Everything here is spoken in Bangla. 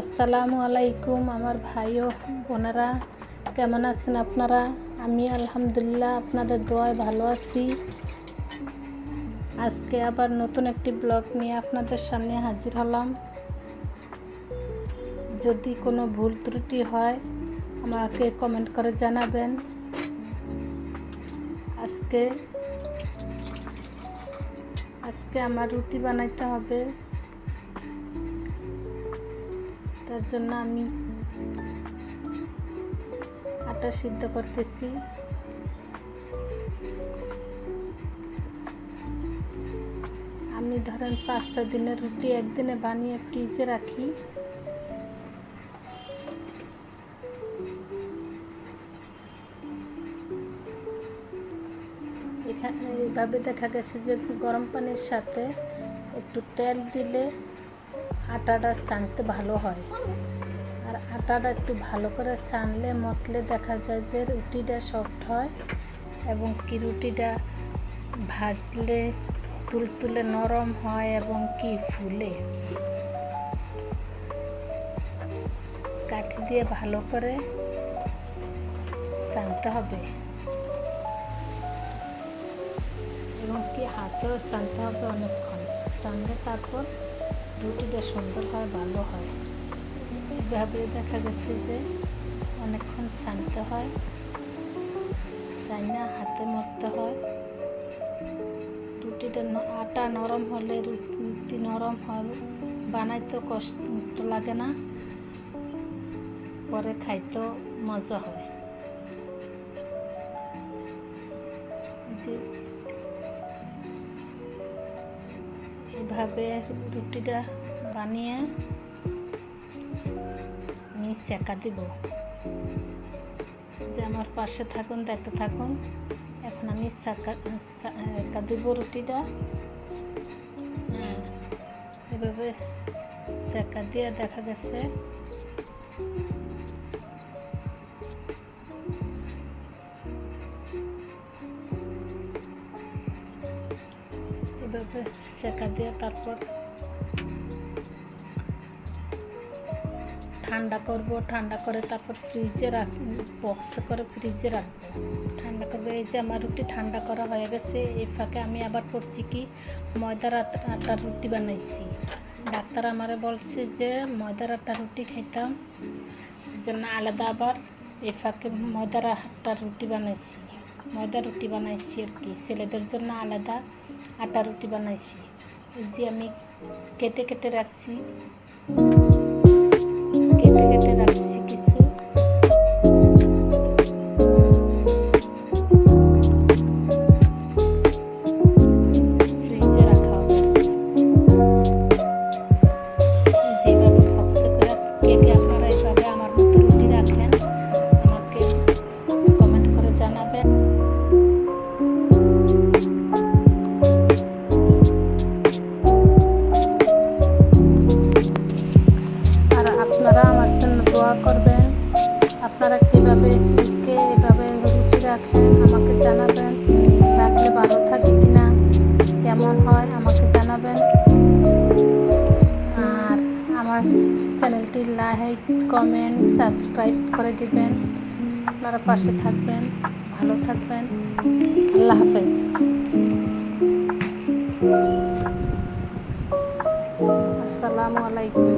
আসসালামু আলাইকুম আমার ভাই ও বোনেরা, কেমন আছেন আপনারা? আমি আলহামদুলিল্লাহ আপনাদের দোয়ায় ভালো আছি। আজকে আবার নতুন একটি ব্লগ নিয়ে আপনাদের সামনে হাজির হলাম। যদি কোনো ভুল ত্রুটি হয় আমাকে কমেন্ট করে জানাবেন। আজকে আমার রুটি বানাইতে হবে, তার জন্য আমি আটা সিদ্ধ করতেছি। আমি ধরেন 5-6 দিনের রুটি একদিনে বানিয়ে ফ্রিজে রাখি। এখানে এইভাবে দেখা গেছে যে গরম পানির সাথে একটু তেল দিলে আটাটা ছানতে ভালো হয়। আর আটাটা একটু ভালো করে ছানলে মতলে দেখা যায় যে রুটিটা সফট হয় এবং কি রুটিটা ভাজলে তুলতুলে নরম হয় এবং কি ফুলে। কাঠি দিয়ে ভালো করে ছানতে হবে এবং কি হাতেও ছানতে হবে অনেকক্ষণ। ছানলে তারপর রুটিটা সুন্দর হয়, ভালো হয়। এভাবে দেখা গেছে যে অনেকক্ষণ ছানতে হয়, ছাইনা হাতে মরতে হয়। রুটিটা আটা নরম হলে রুটি নরম হয়, বানাইতেও কষ্ট লাগে না, পরে খাইতেও মজা হয়। যে এভাবে রুটিটা বানিয়ে আমি সেকা দিব। যে আমার পাশে থাকুন, দেখতে থাকুন। এখন আমি সেকা দিব রুটিটা। এভাবে সেকা দিয়ে দেখা গেছে এভাবে সেকা দিয়ে তারপর ঠান্ডা করব। ঠান্ডা করে তারপর ফ্রিজে বক্সে করে ফ্রিজে রাখবো, ঠান্ডা করবো। এই যে আমার রুটি ঠান্ডা করা হয়ে গেছে। এই ফাঁকে আমি আবার করছি কি, ময়দার আটার রুটি বানাইছি। ডাক্তার আমারে বলছে যে ময়দার আটার রুটি খাইতাম, জন্য আলাদা আবার এই ফাঁকে ময়দার আটার রুটি বানাইছি। ময়দার রুটি বানাইছি আর কি, ছেলেদের জন্য আলাদা আটার রুটি বানাইছি। এই যে আমি কেটে কেটে রাখছি কিছু। ফ্রিজে রাখা হবে। যেভাবে বক্সে করে কে আপনারা এইভাবে আমার মতো রুটি রাখেন আমাকে কমেন্ট করে জানাবেন। আর আপনারা আমার জন্য দোয়া করবেন। আপনারা এভাবে রুটি রাখেন আমাকে জানাবেন। রাখলে ভালো থাকে কিনা, কেমন হয় আমাকে জানাবেন। আর আমার চ্যানেলটি লাইক, কমেন্ট, সাবস্ক্রাইব করে দিবেন। আপনারা পাশে থাকবেন, ভালো থাকবেন। আল্লাহ হাফেজ। আসসালামু আলাইকুম।